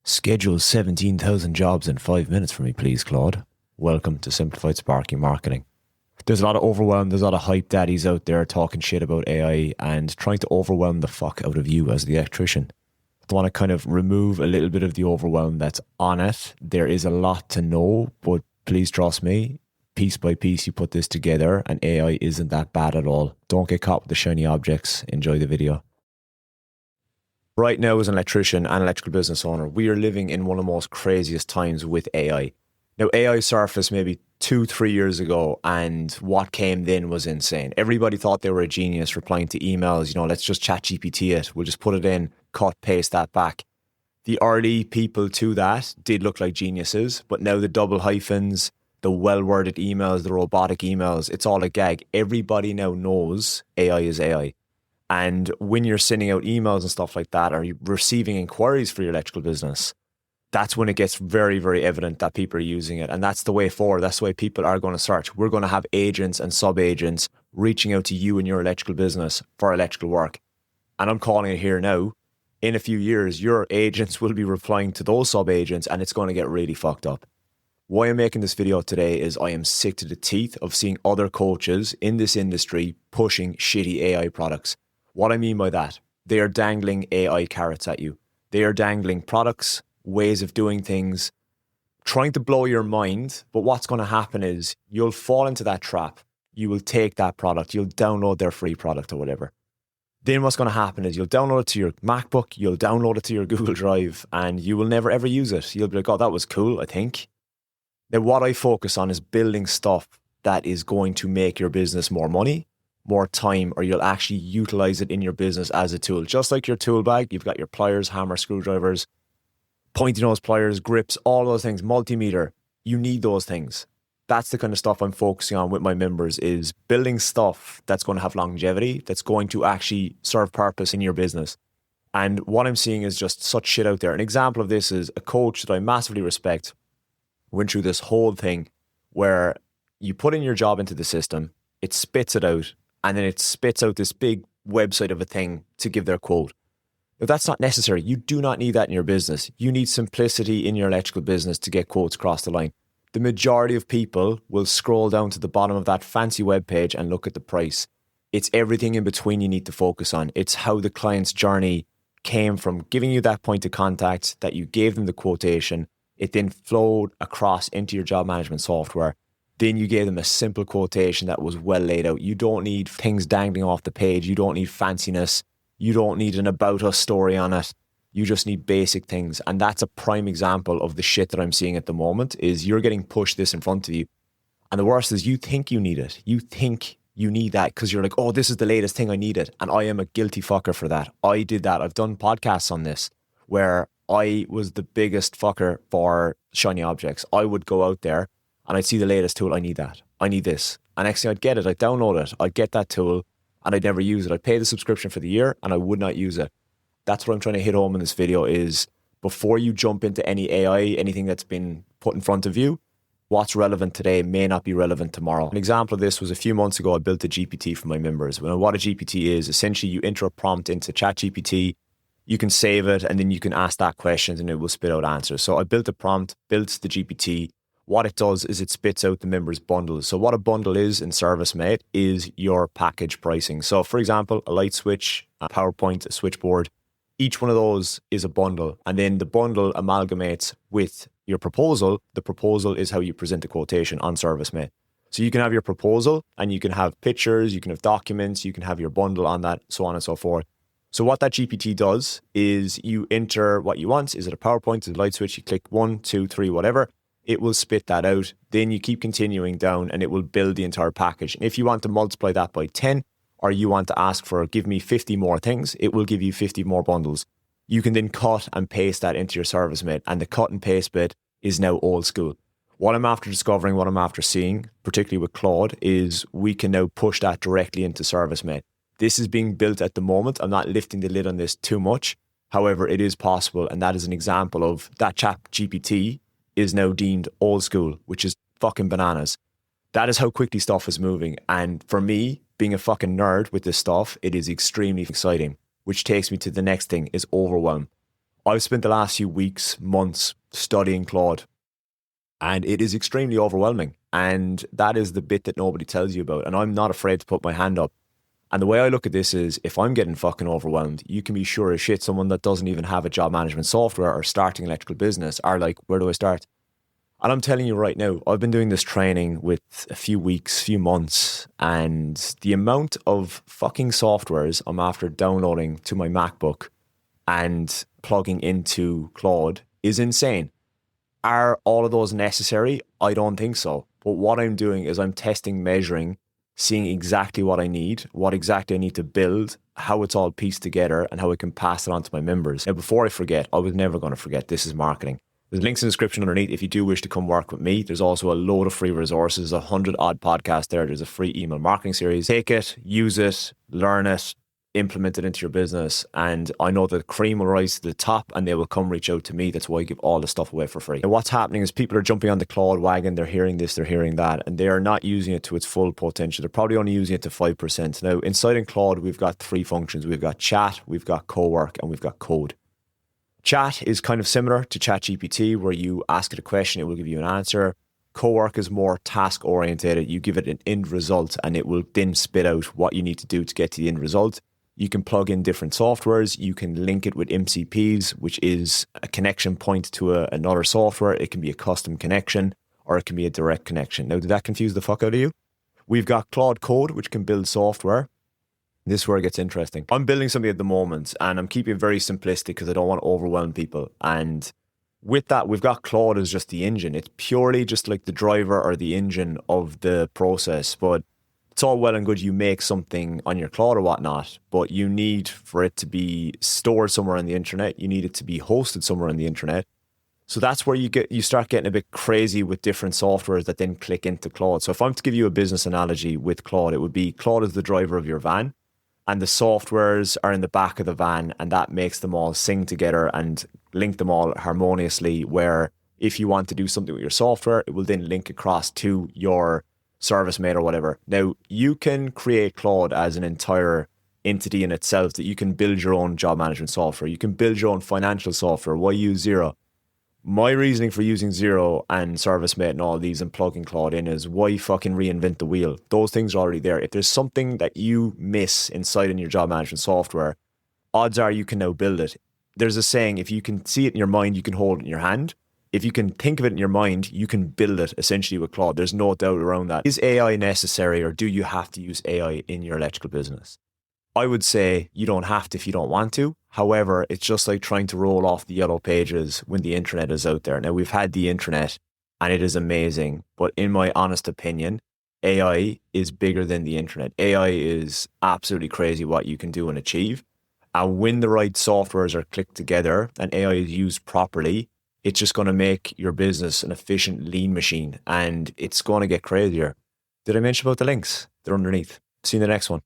Schedule 17,000 jobs in 5 minutes for me, please, Claude. Welcome to Simplified Sparking Marketing. There's a lot of overwhelm, there's a lot of hype daddies out there talking shit about AI and trying to overwhelm the fuck out of you as the electrician. I want to kind of remove a little bit of the overwhelm that's on it. There is a lot to know, but please trust me, piece by piece you put this together and AI isn't that bad at all. Don't get caught with the shiny objects. Enjoy the video. Right now, as an electrician and electrical business owner, we are living in one of the most craziest times with AI. Now, AI surfaced maybe 2-3 years ago, and what came then was insane. Everybody thought they were a genius replying to emails. Let's just chat GPT it. We'll just put it in, cut, paste that back. The early people to that did look like geniuses, but now the double hyphens, the well-worded emails, the robotic emails, it's all a gag. Everybody now knows AI is AI. And when you're sending out emails and stuff like that, or you're receiving inquiries for your electrical business, that's when it gets very, very evident that people are using it. And that's the way forward. That's the way people are going to search. We're going to have agents and sub-agents reaching out to you and your electrical business for electrical work. And I'm calling it here now. In a few years, your agents will be replying to those sub-agents, and it's going to get really fucked up. Why I'm making this video today is I am sick to the teeth of seeing other coaches in this industry pushing shitty AI products. What I mean by that, they are dangling AI carrots at you. They are dangling products, ways of doing things, trying to blow your mind. But what's going to happen is you'll fall into that trap. You will take that product. You'll download their free product or whatever. Then what's going to happen is you'll download it to your MacBook, you'll download it to your Google Drive, and you will never ever use it. You'll be like, oh, that was cool, I think. Now, what I focus on is building stuff that is going to make your business more money, more time, or you'll actually utilize it in your business as a tool. Just like your tool bag, you've got your pliers, hammer, screwdrivers, pointy nose pliers, grips, all those things, multimeter. You need those things. That's the kind of stuff I'm focusing on with my members, is building stuff that's going to have longevity, that's going to actually serve purpose in your business. And what I'm seeing is just such shit out there. An example of this is a coach that I massively respect went through this whole thing where you put in your job into the system, it spits it out, and then it spits out this big website of a thing to give their quote. Now, that's not necessary. You do not need that in your business. You need simplicity in your electrical business to get quotes across the line. The majority of people will scroll down to the bottom of that fancy web page and look at the price. It's everything in between you need to focus on. It's how the client's journey came from giving you that point of contact, that you gave them the quotation. It then flowed across into your job management software. Then you gave them a simple quotation that was well laid out. You don't need things dangling off the page. You don't need fanciness. You don't need an about us story on it. You just need basic things. And that's a prime example of the shit that I'm seeing at the moment, is you're getting pushed this in front of you. And the worst is you think you need it. You think you need that because you're like, oh, this is the latest thing, I need it. And I am a guilty fucker for that. I did that. I've done podcasts on this where I was the biggest fucker for shiny objects. I would go out there and I'd see the latest tool. I need that. I need this. And next thing I'd get it. I'd download it. I'd get that tool and I'd never use it. I'd pay the subscription for the year and I would not use it. That's what I'm trying to hit home in this video, is before you jump into any AI, anything that's been put in front of you, what's relevant today may not be relevant tomorrow. An example of this was a few months ago, I built a GPT for my members. Well, what a GPT is, essentially you enter a prompt into ChatGPT, you can save it, and then you can ask that question and it will spit out answers. So I built a prompt, built the GPT. What it does is it spits out the members' bundles. So what a bundle is in ServiceMate is your package pricing. So for example, a light switch, a PowerPoint, a switchboard, each one of those is a bundle. And then the bundle amalgamates with your proposal. The proposal is how you present the quotation on ServiceMate. So you can have your proposal and you can have pictures, you can have documents, you can have your bundle on that, so on and so forth. So what that GPT does is you enter what you want. Is it a PowerPoint? Is it a light switch? You click 1, 2, 3, whatever. It will spit that out. Then you keep continuing down and it will build the entire package. And if you want to multiply that by 10, or you want to ask for, give me 50 more things, it will give you 50 more bundles. You can then cut and paste that into your ServiceMate. And the cut and paste bit is now old school. What I'm after discovering, what I'm after seeing, particularly with Claude, is we can now push that directly into ServiceMate. This is being built at the moment. I'm not lifting the lid on this too much. However, it is possible. And that is an example of that GPT is now deemed old school, which is fucking bananas. That is how quickly stuff is moving. And for me, being a fucking nerd with this stuff, it is extremely exciting, which takes me to the next thing, is overwhelm. I've spent the last few weeks, months studying Claude, and it is extremely overwhelming. And that is the bit that nobody tells you about. And I'm not afraid to put my hand up. And the way I look at this is, if I'm getting fucking overwhelmed, you can be sure as shit someone that doesn't even have a job management software or starting electrical business are like, where do I start? And I'm telling you right now, I've been doing this training with a few weeks, few months, and the amount of fucking softwares I'm after downloading to my MacBook and plugging into Claude is insane. Are all of those necessary? I don't think so. But what I'm doing is I'm testing, measuring, seeing exactly what I need, what exactly I need to build, how it's all pieced together, and how I can pass it on to my members. Now, before I forget, I was never going to forget, this is marketing. There's links in the description underneath if you do wish to come work with me. There's also a load of free resources, 100 odd podcasts there. There's a free email marketing series. Take it, use it, learn it, implement it into your business. And I know the cream will rise to the top and they will come reach out to me. That's why I give all the stuff away for free. And what's happening is people are jumping on the Claude wagon. They're hearing this, they're hearing that, and they are not using it to its full potential. They're probably only using it to 5%. Now, inside in Claude, we've got three functions. We've got chat, we've got co-work, and we've got code. Chat is kind of similar to ChatGPT, where you ask it a question, it will give you an answer. Co-work is more task oriented. You give it an end result and it will then spit out what you need to do to get to the end result. You can plug in different softwares. You can link it with MCPs, which is a connection point to another software. It can be a custom connection or it can be a direct connection. Now, did that confuse the fuck out of you? We've got Claude Code, which can build software. This is where it gets interesting. I'm building something at the moment and I'm keeping it very simplistic because I don't want to overwhelm people. And with that, we've got Claude as just the engine. It's purely just like the driver or the engine of the process. But it's all well and good you make something on your Claude or whatnot, but you need for it to be stored somewhere on the internet. You need it to be hosted somewhere on the internet. So that's where you start getting a bit crazy with different softwares that then click into Claude. So if I'm to give you a business analogy with Claude, it would be Claude is the driver of your van. And the softwares are in the back of the van, and that makes them all sing together and link them all harmoniously, where if you want to do something with your software, it will then link across to your service mate or whatever. Now, you can create Claude as an entire entity in itself, that you can build your own job management software. You can build your own financial software. Why use Xero? My reasoning for using Xero and ServiceMate and all these and plugging Claude in is, why fucking reinvent the wheel? Those things are already there. If there's something that you miss inside in your job management software, odds are you can now build it. There's a saying, if you can see it in your mind, you can hold it in your hand. If you can think of it in your mind, you can build it essentially with Claude. There's no doubt around that. Is AI necessary, or do you have to use AI in your electrical business? I would say you don't have to if you don't want to. However, it's just like trying to roll off the yellow pages when the internet is out there. Now, we've had the internet and it is amazing, but in my honest opinion, AI is bigger than the internet. AI is absolutely crazy what you can do and achieve. And when the right softwares are clicked together and AI is used properly, it's just going to make your business an efficient, lean machine, and it's going to get crazier. Did I mention about the links? They're underneath. See you in the next one.